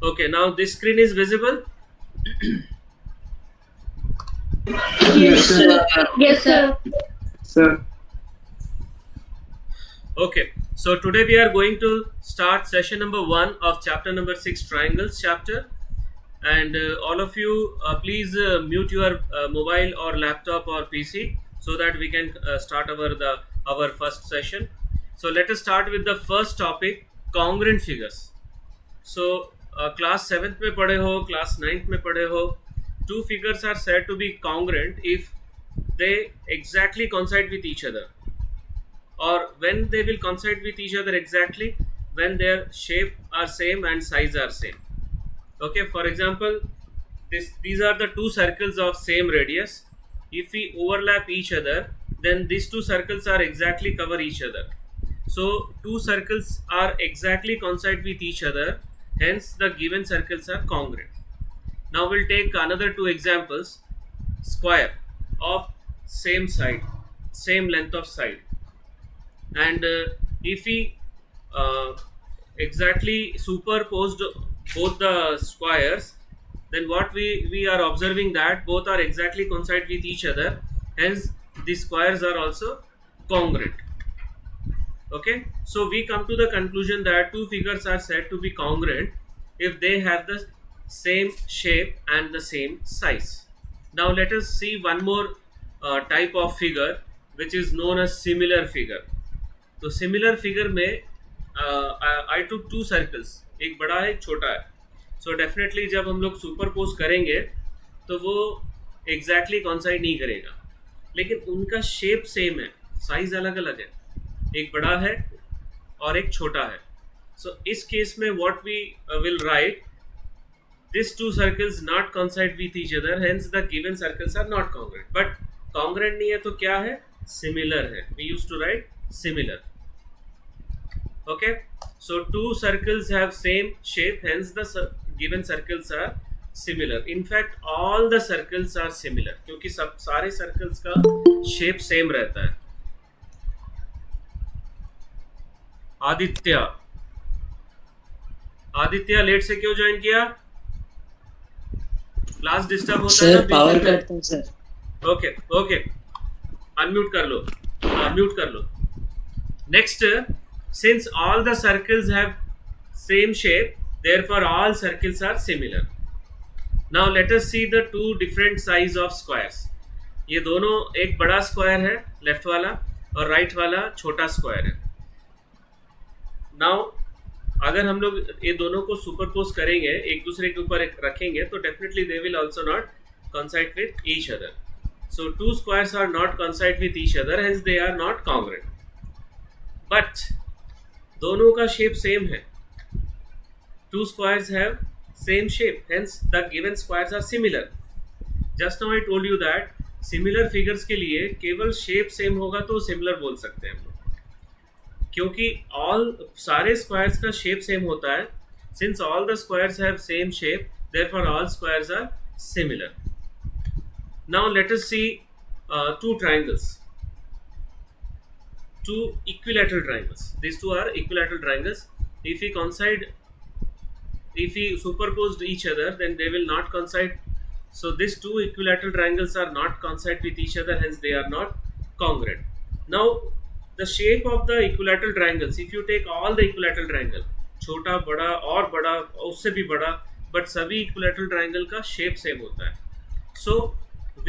Okay, now this screen is visible. Yes, sir. Yes, sir. Sir. Okay, so today we are going to start session number 1 of chapter number 6, triangles chapter. And all of you, please mute your mobile or laptop or PC so that we can start our first session. So let us start with the first topic, congruent figures. So class 7th में पढ़े हो, class 9th में पढ़े हो, two figures are said to be congruent if they exactly coincide with each other, or when they will coincide with each other exactly when their shape are same and size are same. Okay, for example, these are the two circles of same radius. If we overlap each other, then these two circles are exactly cover each other. So two circles are exactly coincide with each other, hence the given circles are congruent. Now we'll take another two examples. Square of same side, same length of side, and if we exactly superposed both the squares, then what we are observing that both are exactly coincide with each other, hence the squares are also congruent. Okay, so we come to the conclusion that two figures are said to be congruent if they have the same shape and the same size. Now let us see one more type of figure which is known as similar figure. तो similar figure में आई टुक to circles, एक बड़ा है एक छोटा है. So definitely जब हम लोग सुपरपोज करेंगे तो वो एग्जैक्टली कॉन्साइड नहीं करेगा, लेकिन उनका शेप सेम है, साइज अलग अलग है, एक बड़ा है और एक छोटा है. सो इस केस में what we will write, this two circles not coincide with each other, hence the given circles are not congruent. But congruent नहीं है तो क्या है, सिमिलर है. We use to write similar. Okay, so two circles have same shape, hence the given circles are similar. In fact all the circles are similar क्योंकि सब सारे circles का shape same रहता है. आदित्य लेट से क्यों ज्वाइन किया? क्लास डिस्टर्ब होता है ना, पावर कट है सर. ओके अनम्यूट कर लो, म्यूट कर लो. Next, since all the circles have same shape, therefore all circles are similar. Now let us see the two different size of squares. ये दोनों, एक बड़ा स्क्वायर है लेफ्ट वाला और राइट वाला छोटा स्क्वायर है. Now अगर हम लोग ये दोनों को सुपरपोज करेंगे, एक दूसरे के ऊपर रखेंगे, तो definitely they will also not coincide with each other. So two squares are not coincide with each other, hence they are not congruent. But दोनों का शेप सेम है. Two squares have same shape, hence the given squares are similar. Just now I told you that similar figures के लिए केवल shape same होगा तो similar बोल सकते हैं हम लोग, क्योंकि ऑल सारे स्क्वायर्स का शेप सेम होता है. Since all the squares have same shape, therefore all squares are similar. Now let us see two triangles, two equilateral triangles. These two are equilateral triangles. If we superposed each other, then they will not coincide. So these two equilateral triangles are not coincide with each other, hence they are not congruent. Now the shape of the equilateral triangles, if you take all the equilateral triangle, छोटा बड़ा और बड़ा उससे भी बड़ा, but सभी equilateral triangle का shape same होता है. So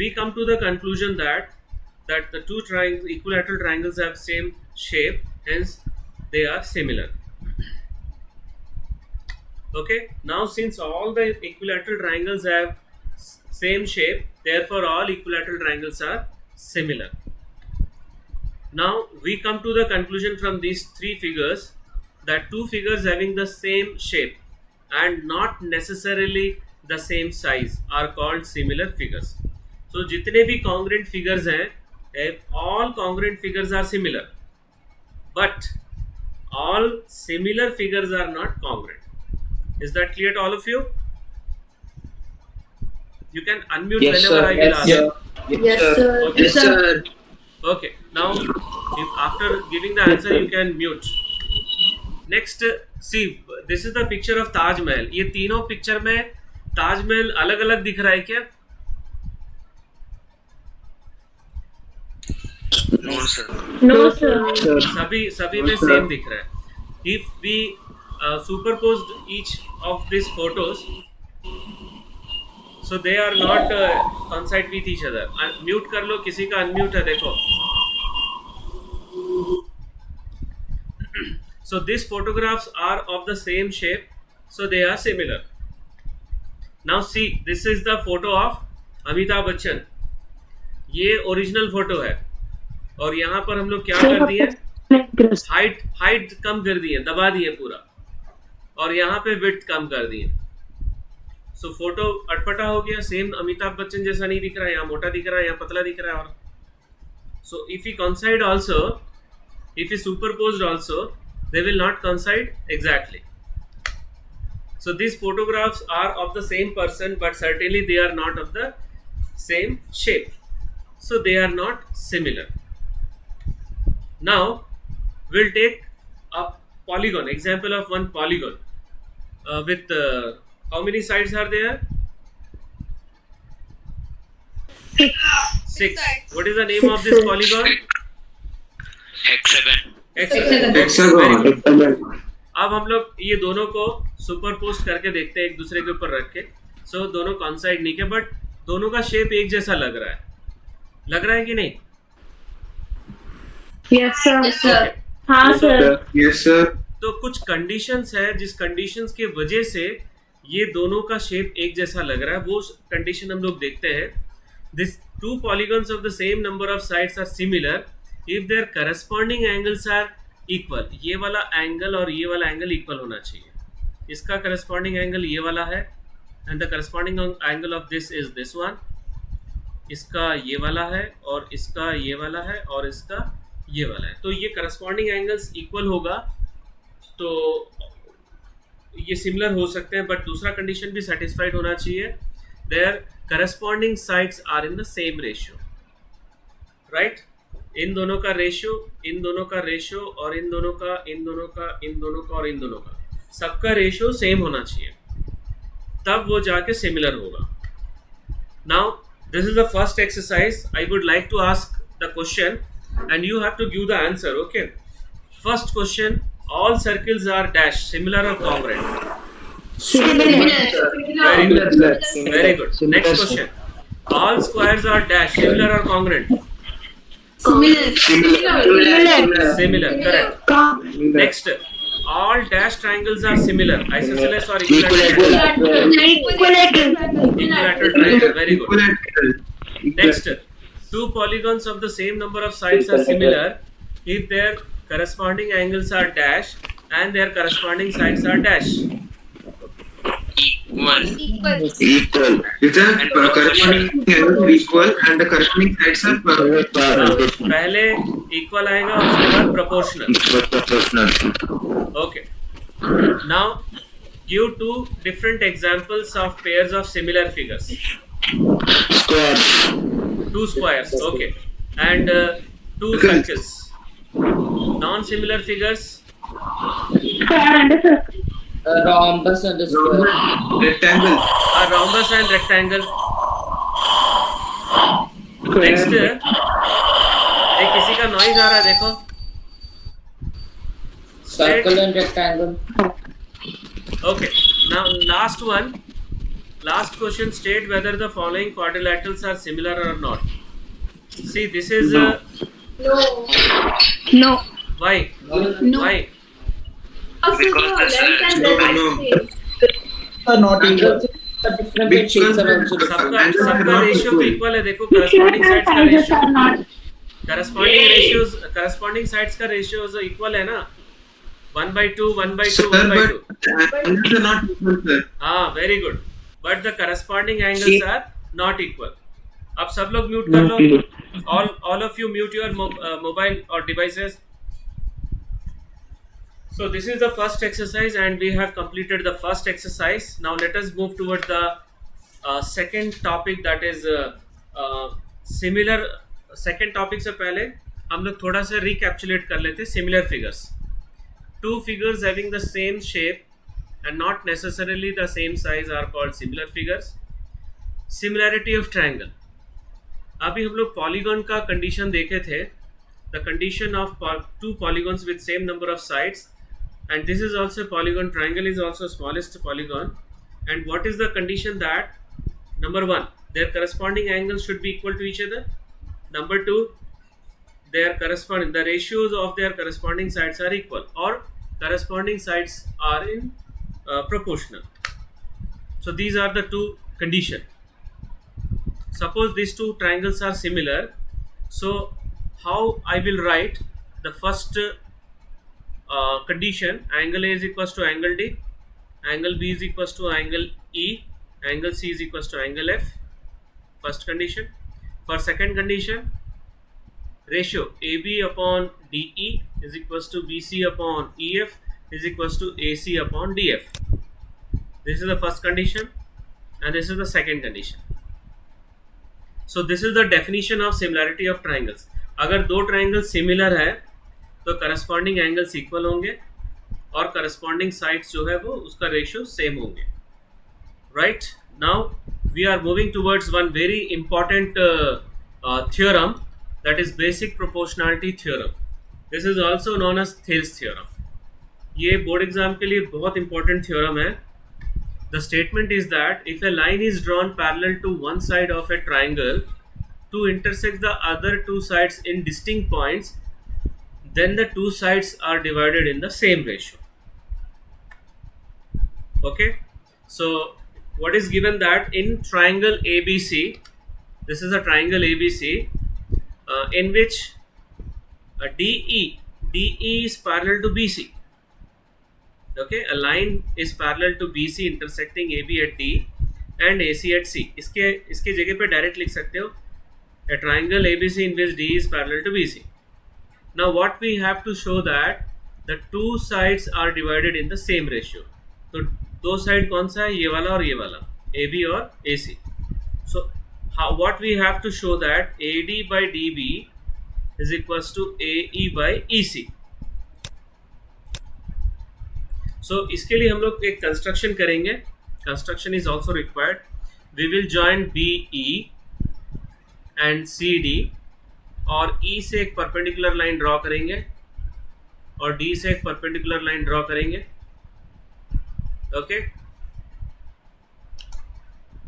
we come to the conclusion that the two equilateral triangles have same shape, hence they are similar. Okay, now since all the equilateral triangles have same shape, therefore all equilateral triangles are similar. Now we come to the conclusion from these three figures that two figures having the same shape and not necessarily the same size are called similar figures. So जितने भी congruent figures हैं, all congruent figures are similar, but all similar figures are not congruent. Is that clear to all of you? You can unmute Yes, whenever sir. I will ask. Yes, sir. Okay. Yes, sir. Okay, now if after giving the answer you can mute. Next, see this is the picture of Taj Mahal. ये तीनों picture में ताजमहल अलग अलग दिख रहा है क्या? No, sir. Sir. सभी में सेम दिख रहा है. If we superposed each of these photos, so they are not coincide with each other. Mute कर लो, किसी का unmute है देखो. So these photographs are of the same shape, so they are similar. Now see, this is the photo of Amitabh Bachchan. ये original photo है और यहाँ पर हम लोग क्या कर दिए, हाइट कम कर दिए, दबा दिए पूरा, और यहाँ पे विड्थ कम कर दिए. सो फोटो अटपटा हो गया, सेम अमिताभ बच्चन जैसा नहीं दिख रहा है, यहाँ मोटा दिख रहा है, यहाँ पतला दिख रहा है. और सो if you coincide also, if you superposed also, they will not coincide exactly. So these photographs are of the same person, but certainly they are not of the same shape. So they are not similar. Now we'll take a polygon, example of one polygon with how many sides are there? 6. What is the name of this polygon? Hexagon. Hexagon. अब हम लोग ये दोनों को सुपरपोस्ट करके देखते हैं एक दूसरे के ऊपर रख के. सो दोनों कॉन्साइड नहीं के, बट दोनों का शेप एक जैसा लग रहा है कि नहीं? Yes, sir. Yes, sir. हाँ sir. Yes, sir. तो कुछ कंडीशंस है जिस कंडीशंस के वजह से ये दोनों का शेप एक जैसा लग रहा है, वो कंडीशन हम लोग देखते हैं. This two polygons of the same number of sides are similar if their corresponding angles are equal. ये वाला एंगल और ये वाला एंगल इक्वल होना चाहिए. इसका करस्पॉन्डिंग एंगल ये वाला है and the corresponding angle of this is this one. इसका ये वाला है और इसका ये वाला है और इसका ये वाला है. तो ये करस्पॉन्डिंग एंगल्स इक्वल होगा तो ये सिमिलर हो सकते हैं, बट दूसरा कंडीशन भी सेटिस्फाइड होना चाहिए. There corresponding sides are in the same ratio, right? इन दोनों का रेशियो, इन दोनों का रेशियो और इन दोनों का, इन दोनों का, इन दोनों का और इन दोनों का, सबका रेशियो सेम होना चाहिए, तब वो जाके सिमिलर होगा. Now this is the first exercise. I would like to ask the question and you have to give the answer. Okay, first question, all circles are dash, similar or congruent? Very good, very good. Next question, all squares are dash, similar or congruent? Similar, correct. Next, all dash triangles are similar, isosceles or equilateral? Equilateral triangle, very good. Next, two polygons of the same number of sides are similar if their corresponding angles are dash and their corresponding sides are dash. Equal. Equal. Is that corresponding angles equal and the corresponding sides are पहले equal आएगा, उसके बाद proportional. proportional? Okay. Now give two different examples of pairs of similar figures. Square. Two squares, okay, and two circles. Non-similar figures. Rhombus and the square. Rectangle. A rhombus and rectangle. Next, एक किसी का noise आ रहा है, देखो. Circle and rectangle. Okay. Now last one. Last question, state whether the following quadrilaterals are similar or not. See, this is No. why? No. Why? Because Are not equal. Different shapes are also different. सबका ratio तो equal है. देखो corresponding sides का ratio, corresponding sides का ratio equal है ना, 1/2, 1/2, 1/2. Angles are not equal, sir. हाँ, very good. But the corresponding angles are not equal. अब सब लोग म्यूट कर लो. All of you mute your mobile or devices. So this is the first exercise and we have completed the first exercise. Now let us move towards the second topic, that is similar. Second topic से पहले हम लोग थोड़ा सा recapitulate कर लेते हैं. Similar figures. Two figures having the same shape and not necessarily the same size are called similar figures. Similarity of triangle. अभी हम लोग पॉलीगॉन का कंडीशन देखे थे. The condition of two polygons with same number of sides, and this is also a polygon. Triangle is also smallest polygon. And what is the condition? That number one, their corresponding angles should be equal to each other. Number two, the ratios of their corresponding sides are equal, or corresponding sides are in proportional. So these are the two conditions. Suppose these two triangles are similar. So how I will write the first condition? Angle A is equals to angle D, angle B is equals to angle E, angle C is equals to angle F. First condition. For second condition, ratio AB upon DE is equals to BC upon EF is equals to AC upon DF. This is the first condition, and this is the second condition. So this is the definition of similarity of triangles. अगर दो triangle similar है तो corresponding angles equal होंगे और corresponding sides जो है वो उसका रेशियो सेम होंगे. Right now we are moving towards one very important theorem, that is basic proportionality theorem. This is also known as Thales theorem. ये बोर्ड एग्जाम के लिए बहुत इंपॉर्टेंट थ्योरम है. The statement is that if a line is drawn parallel to one side of a triangle to intersect the other two sides in distinct points, then the two sides are divided in the same ratio. Okay, so what is given that in triangle ABC, this is a triangle ABC in which DE is parallel to BC. Okay, a line is parallel to BC intersecting AB at D and AC at C. इसके जगह पे direct लिख सकते हो a triangle ABC in which D is parallel to BC. Now what we have to show that the two sides are divided in the same ratio. तो दो side कौन सा है? ये वाला और ये वाला, AB और AC. So what we have to show that AD by DB is equals to AE by EC. So इसके लिए हम लोग एक कंस्ट्रक्शन करेंगे. Construction is also required. We will join BE and CD और E से एक परपेंडिकुलर लाइन ड्रॉ करेंगे और D से एक परपेंडिकुलर लाइन ड्रॉ करेंगे. Okay,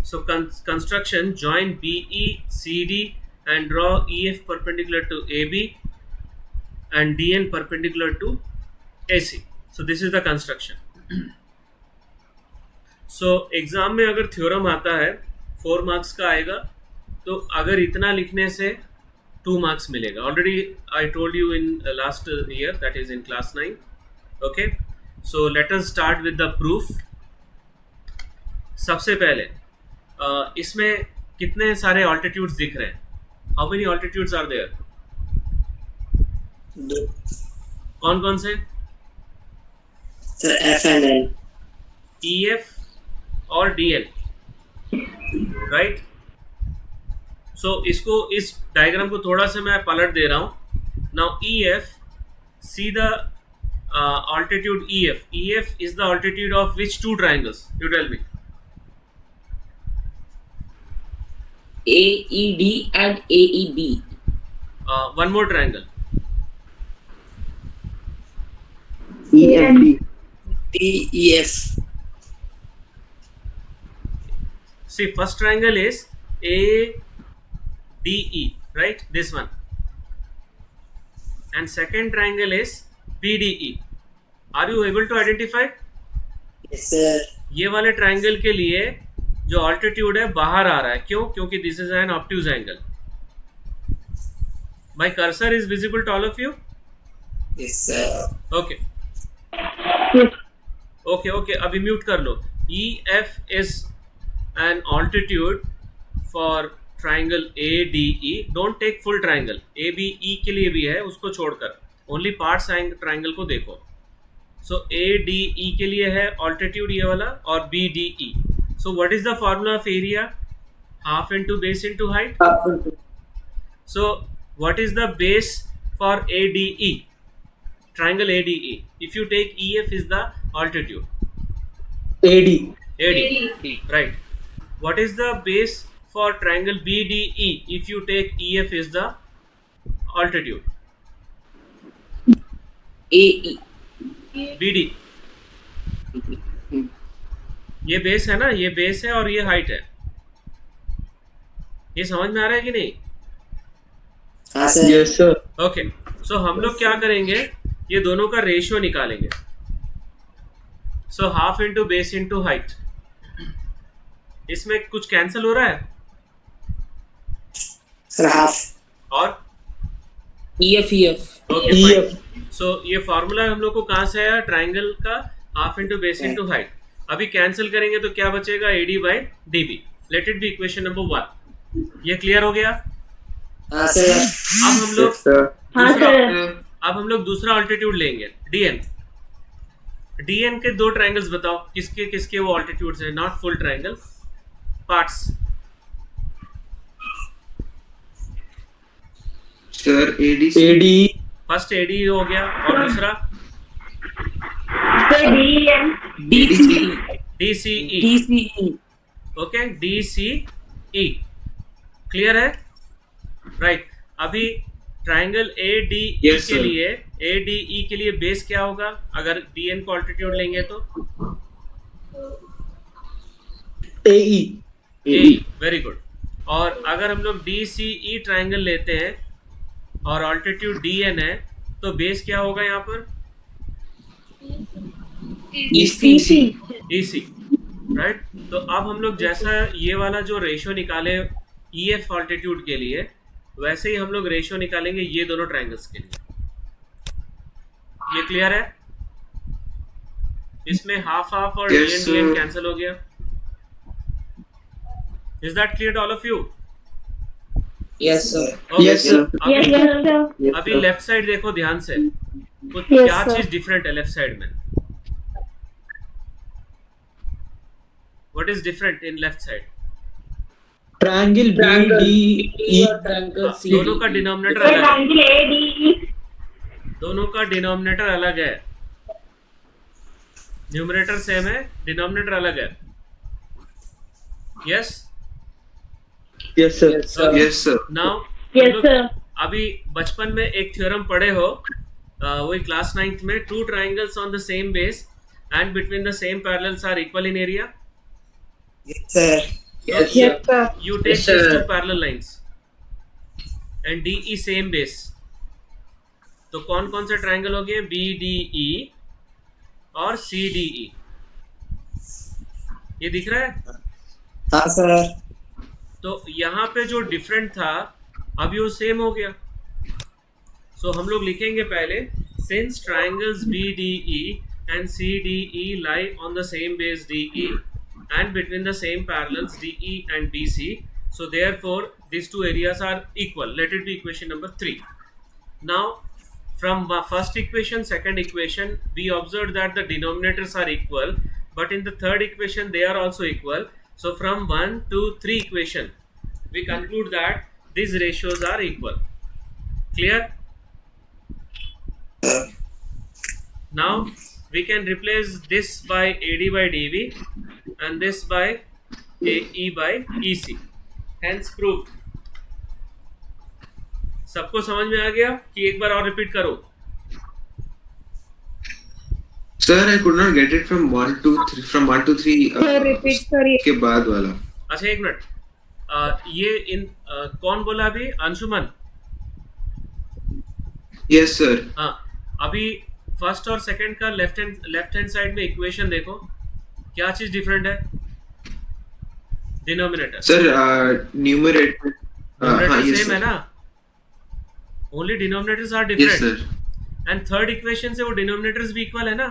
so construction join BE CD and draw EF perpendicular to AB and DN perpendicular to AC. So this is the construction. So exam में अगर theorem आता है 4 marks का आएगा, तो अगर इतना लिखने से 2 मार्क्स मिलेगा. Already I told you in last year, that is in class 9. Okay, so let us start with the proof. सबसे पहले इसमें कितने सारे ऑल्टीट्यूड्स दिख रहे हैं? How many altitudes are there? कौन कौन से? F and N. EF और DN, राइट. सो इसको, इस डायग्राम को थोड़ा सा मैं पलट दे रहा हूँ. Now EF, see the altitude EF. EF is the altitude of which two triangles? You tell me. AED and AEB. One more triangle. EFD. DEF. See, first triangle is ADE, right? This one. And second triangle is BDE. Are you able to identify? Yes, sir. ये वाले triangle के लिए जो altitude है बाहर आ रहा है. क्यों? क्योंकि this is an obtuse angle. My cursor is visible to all of you? Yes, sir. Okay okay okay, अभी म्यूट कर लो. EF is an altitude for triangle ADE. Don't take full triangle. ABE के लिए भी है, उसको छोड़कर only parts triangle को देखो. सो ADE के लिए है altitude ये वाला, और BDE. So what is the formula of area? Half into base into height. So what is the base for ADE? Triangle ADE. If you take EF is the altitude. AD. AD. Right. What is the base for triangle BDE if you take EF is the altitude? AE. BD. ये base है ना, ये base है और ये height है. ये समझ में आ रहा है कि नहीं? हाँ सर. Yes, sir. ओके. सो हम लोग क्या करेंगे, ये दोनों का रेशियो निकालेंगे. So half into base into height. इसमें कुछ कैंसिल हो रहा है सर हाफ. और EF. Okay EF. सो ये फॉर्मूला हम लोग को कहाँ से आया, ट्राइंगल का half into base into height. अभी कैंसिल करेंगे तो क्या बचेगा, AD by DB. Let it be equation number 1. ये क्लियर हो गया. हाँ सर. अब हम लोग Yes, sir. अब हम लोग दूसरा ऑल्टीट्यूड लेंगे, DN. DN के दो ट्राइंगल्स बताओ, किसके किसके वो ऑल्टीट्यूड्स हैं, not full triangle, parts. Sir AD. AD. First AD हो गया और दूसरा DCE. DCE. Okay, DCE clear है. राइट. अभी ट्राइंगल ADE Yes, के sir. लिए ADE के लिए बेस क्या होगा अगर DN को ऑल्टीट्यूड लेंगे तो? AE. AE. Very good. और अगर हम लोग DCE ट्राइंगल लेते हैं और ऑल्टीट्यूड DN है तो बेस क्या होगा यहाँ पर? EC. राइट. तो अब हम लोग जैसा ये वाला जो रेशियो निकाले EF ऑल्टीट्यूड के लिए, वैसे ही हम लोग रेशियो निकालेंगे ये दोनों ट्राइंगल्स के लिए. ये क्लियर है? इसमें हाफ हाफ और Yes, DN sir. कैंसिल हो गया. Is that clear to all of you? Yes sir. Yes, sir. अभी लेफ्ट साइड देखो ध्यान से, तो क्या चीज डिफरेंट है लेफ्ट साइड में? What is different in left side? Triangle BDE. दोनों का डिनोमिनेटर अलग है. दोनों का डिनोमिनेटर अलग है. न्यूमरेटर सेम है, डिनोमिनेटर अलग है. Yes. Yes, sir. Yes, sir. Now अभी बचपन में एक थ्योरम पढ़े हो, वही क्लास 9th में, two triangles on the same base and between the same parallels are equal in area. Yes sir. Yes, sir. You take Yes, sir. these two parallel lines and DE same base. तो कौन कौन से triangle हो गए? BDE और CDE. ये दिख रहा है? हाँ सर. तो यहाँ पे जो डिफरेंट था अभी वो सेम हो गया. सो हम लोग लिखेंगे पहले, since triangles BDE and CDE lie on the same base DE and between the same parallels DE and BC, so therefore these two areas are equal. Let it be equation number 3. Now from first equation, second equation, we observed that the denominators are equal, but in the third equation they are also equal. So from 1 to 3 equation we conclude that these ratios are equal. Clear? Now we can replace this by AD by DB and this by AE by EC. Hence proved. सबको समझ में आ गया कि एक बार और repeat करो? Sir, I could not get it from 1 to 3. From 1 to 3. Repeat करिए. के बाद वाला. अच्छा एक मिनट. ये इन कौन बोला अभी? अंशुमन. Yes, sir. हाँ. अभी फर्स्ट और सेकंड का लेफ्ट हैंड साइड में इक्वेशन देखो, क्या चीज डिफरेंट है? Denominator. Sir, numerator. Denominator yes, same sir. है ना? Only denominators are Yes, different. sir. And third equation से वो डिनोमिनेटर्स भी इक्वल है ना?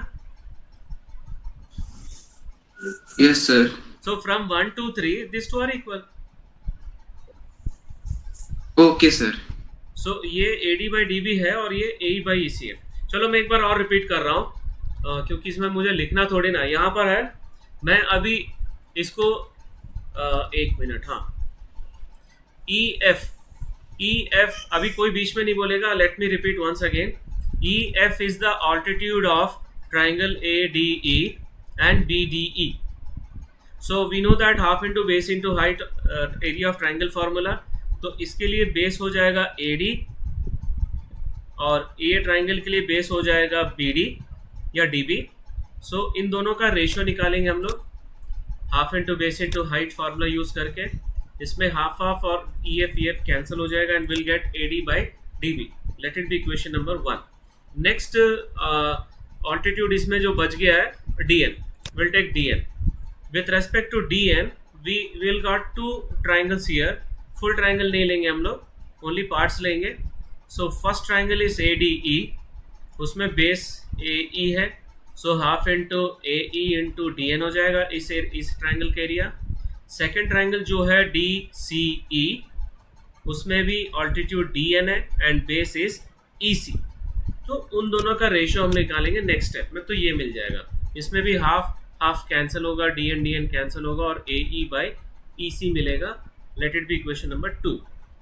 Yes, sir. So from 1 to 3 these two are equal. Okay, sir. So ये AD by DB है और ये AE by EC है. चलो मैं एक बार और रिपीट कर रहा हूँ, क्योंकि इसमें मुझे लिखना थोड़ी ना, यहाँ पर है. मैं अभी इसको एक मिनट. हाँ, EF अभी कोई बीच में नहीं बोलेगा. Let me repeat once again. EF is the altitude of triangle ADE and BDE. So we know that half into base into height area of triangle formula. तो इसके लिए बेस हो जाएगा AD और ए ट्राइंगल के लिए बेस हो जाएगा BD या DB. सो इन दोनों का रेशियो निकालेंगे हम लोग half into base into height formula use करके. इसमें हाफ हाफ और EF कैंसिल हो जाएगा and will get AD by DB. Let it be equation number 1. Next altitude इसमें जो बच गया है DN. Will take DN. With respect to DN we will got 2 triangles here. Full triangle नहीं लेंगे हम लोग, ओनली पार्ट्स लेंगे. So first triangle is ADE, उसमें बेस AE है. So half into AE into DN हो जाएगा इस ट्राइंगल का एरिया. सेकेंड ट्राइंगल जो है DCE, उसमें भी ऑल्टीट्यूड DN है एंड बेस इज EC. तो उन दोनों का रेशियो हम निकालेंगे नेक्स्ट स्टेप में, तो ये मिल जाएगा. इसमें भी हाफ हाफ कैंसिल होगा, DN कैंसिल होगा और AE बाई EC मिलेगा. Let it be equation number 2.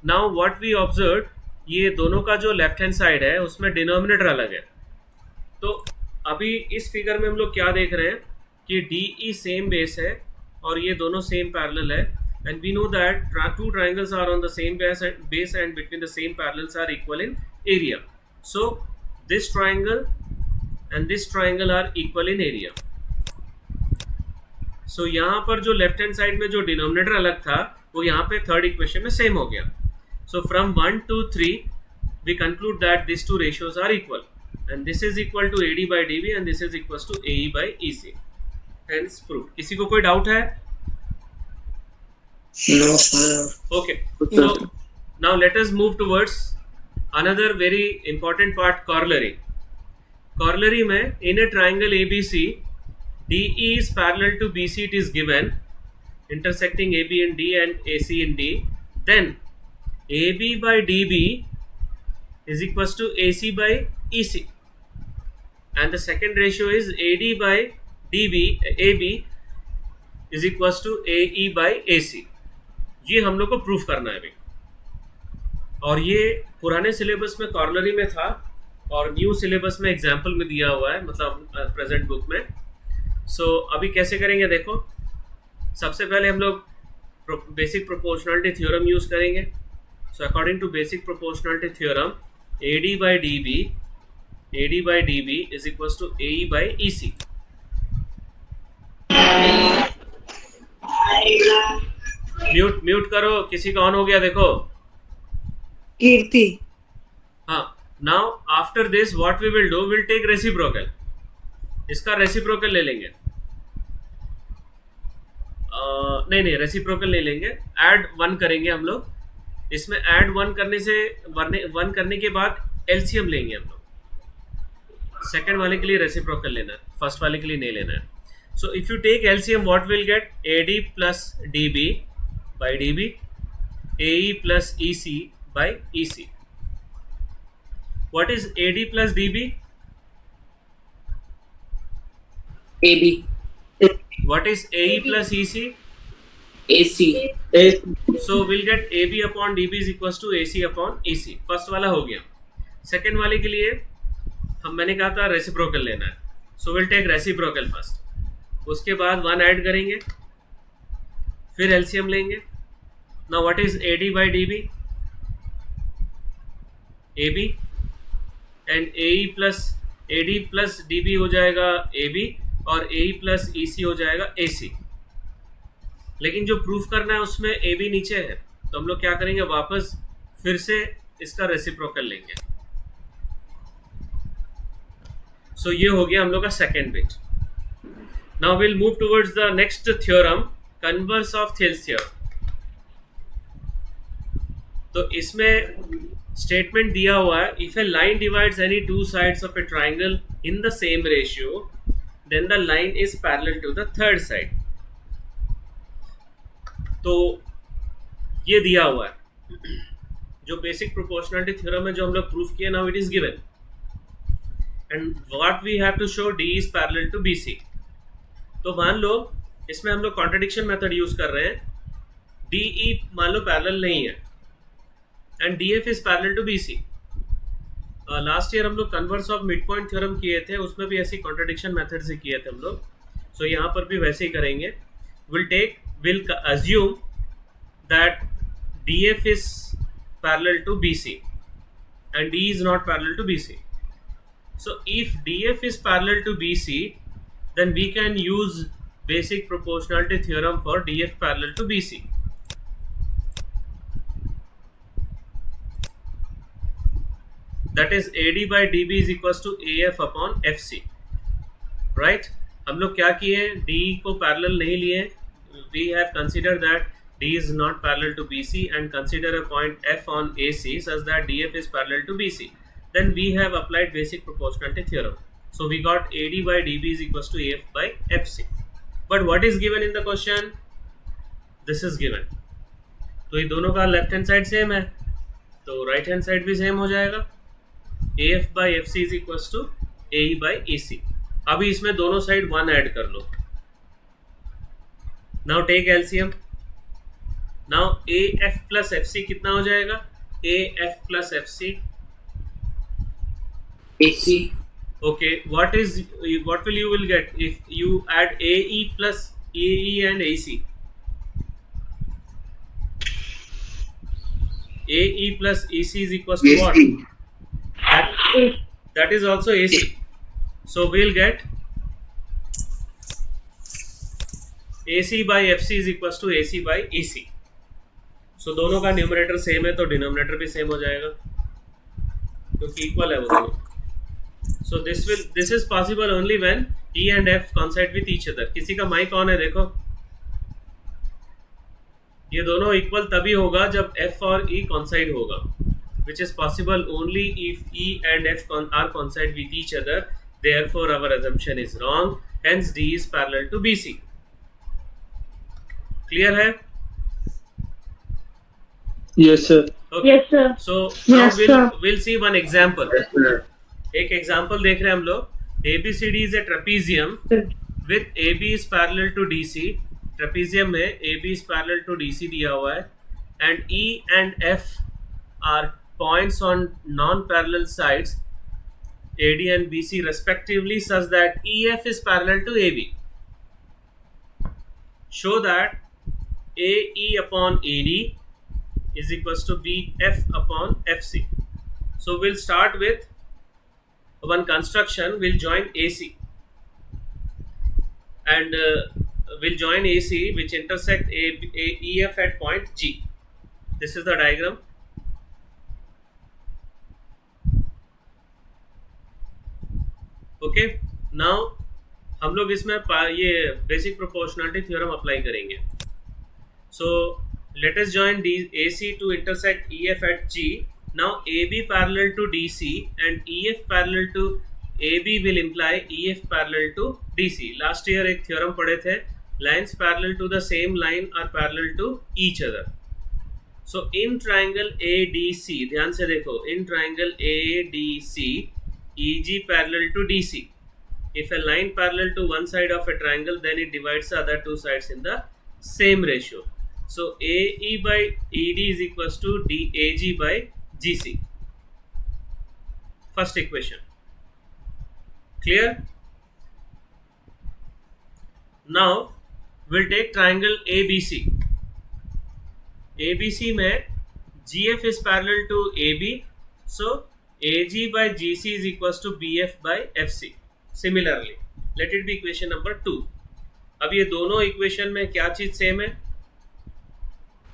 Now what we observe, ये दोनों का जो लेफ्ट हैंड साइड है उसमें डिनोमिनेटर अलग है. तो अभी इस फिगर में हम लोग क्या देख रहे हैं कि DE सेम बेस है और ये दोनों सेम पैरेलल है. And we know that 2 triangles are on the same base and between the same parallels are equal in area. So this triangle and this triangle are equal in area. So यहाँ पर जो left hand side में जो denominator अलग था वो यहाँ पे थर्ड इक्वेशन में सेम हो गया. So from 1 to 3 we conclude that these two ratios are equal and this is equal to AD by DB and this is equals to AE by EC. Hence proved. किसी को कोई doubt है? No, sir. Okay. So now let us move towards another very important part, corollary. Corollary में in a triangle ABC, DE is parallel to BC. It is given intersecting AB in D and AC in D. Then AB by DB is equals to AC by EC. And the second ratio is AD by DB, AB is equals to AE by AC. ये हम लोग को proof करना है अभी. और ये पुराने सिलेबस में कॉर्नरी में था और न्यू सिलेबस में एग्जाम्पल में दिया हुआ है, मतलब प्रेजेंट बुक में. सो अभी कैसे करेंगे देखो. सबसे पहले हम लोग बेसिक प्रोपोर्शनलिटी थ्योरम यूज करेंगे. So according to basic proportionality theorem AD by DB is equals to AE by EC. Mute करो, किसी का ऑन हो गया देखो. कीर्ति. हाँ. Now after this what we will do, will take reciprocal. इसका reciprocal ले लेंगे. नहीं रेसिप्रोकल नहीं लेंगे, ऐड 1 करेंगे हम लोग. इसमें ऐड 1 करने से 1 करने के बाद LCM लेंगे हम लोग. सेकेंड वाले के लिए रेसिप्रोकल लेना है, फर्स्ट वाले के लिए नहीं लेना है. So if you take LCM what will get AD plus DB by DB, AE plus EC by EC. What is AD plus DB? AB. What is AE plus EC? AC. So we'll get AB upon DB is equals to AC upon EC. First वाला हो गया. Second वाले के लिए मैंने कहा था reciprocal लेना है. So will take reciprocal first. उसके बाद 1 ऐड करेंगे, फिर LCM लेंगे. Now what is AD by DB? AB and AE plus AD plus DB हो जाएगा AB और AE plus EC हो जाएगा AC. लेकिन जो प्रूफ करना है उसमें AB नीचे है, तो हम लोग क्या करेंगे, वापस फिर से इसका रेसिप्रोकल लेंगे. सो ये हो गया हम लोग का second bit. Now will move towards the next theorem, converse of Thales theorem. तो इसमें स्टेटमेंट दिया हुआ है, if a line divides any 2 sides of a triangle in the same ratio then the line is parallel to the third side. तो ये दिया हुआ है जो बेसिक प्रोपोर्शनलिटी थ्योरम है जो हम लोग प्रूफ किए. Now it is given and what we have to show, D is parallel to BC. तो मान लो इसमें हम लोग कॉन्ट्रडिक्शन मेथड यूज कर रहे हैं. DE मान लो पैरेलल नहीं है and DF is parallel to BC. Last year हम लोग converse of mid point theorem किए थे, उसमें भी ऐसी कॉन्ट्रडिक्शन मेथड से किए थे हम लोग. सो यहाँ पर भी वैसे ही करेंगे. We'll assume that DF is parallel to BC and D is not parallel to BC. So if DF is parallel to BC, then we can use basic proportionality theorem for DF parallel to BC. That is AD by DB is equals to AF upon FC. Right? हम लोग क्या किए, D को parallel नहीं लिए. We have considered that D is not parallel to BC and consider a point F on AC such that DF is parallel to BC. Then we have applied basic proportionality theorem. So we got AD by DB is equals to AF by FC. But what is given in the question? This is given. तो ये दोनों का left hand side same है, तो right hand side भी same हो जाएगा. AF by FC is equals to AE by AC. अभी इसमें दोनों साइड 1 ऐड कर लो. Now take LCM. Now AF plus FC कितना हो जाएगा? AF plus FC. AC. Okay, what will you get if you add AE plus AE and AC? AE plus AC is equals to what? AC. That is also AC. So we'll get AC by FC is equals to AC by EC. So दोनों का numerator same है तो denominator भी same हो जाएगा क्योंकि equal है वो दोनों. So this is possible only when E and F coincide with each other. किसी का माइक ऑन है देखो. ये दोनों इक्वल तभी होगा जब F और E coincide होगा, which is possible only if E and F are coincide with each other. Therefore our assumption is wrong. Hence D is parallel to BC. Clear है? Yes, sir. Okay. Yes, sir. So now Yes, sir. we'll see one example. Yes, sir. एक example देख रहे हैं हम लोग. ABCD is a trapezium with AB is parallel to DC. Trapezium में AB is parallel to DC दिया हुआ है and E and F are points on non-parallel sides AD and BC respectively such that EF is parallel to AB. Show that AE upon AD is equals to BF upon FC. So we'll start with one construction. We'll join AC and we'll join AC which intersect EF at point G. This is the diagram. Okay, now हम लोग इसमें ये basic proportionality theorem apply करेंगे. So let us join AC to intersect EF at G. Now AB parallel to DC and EF parallel to AB will imply EF parallel to DC. Last year एक theorem पढ़े थे, lines parallel to the same line are parallel to each other. So in triangle ADC, ध्यान से देखो, in triangle ADC EG parallel to DC. If a line parallel to one side of a triangle, then it divides the other two sides in the same ratio. So AE by ED is equals to AG by GC. First equation. Clear? Now we'll take triangle ABC. ABC में GF is parallel to AB. So AG by GC is equals to BF by FC. Similarly, let it be equation number 2. अब ये दोनों equation में क्या चीज same है?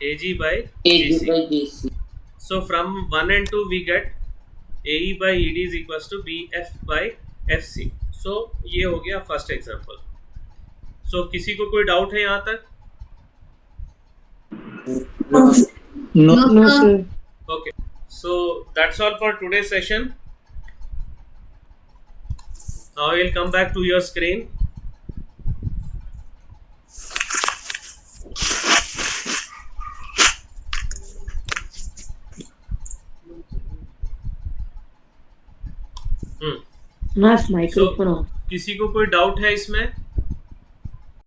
AG by AG GC. by GC. So from 1 and 2 we get AE by ED is equals to BF by FC. So ये हो गया फर्स्ट एग्जांपल. So किसी को कोई डाउट है यहाँ तक? No. No, sir. Okay. So that's all for today's session. Now I will come back to your screen. Nice microphone on. किसी को कोई डाउट है इसमें?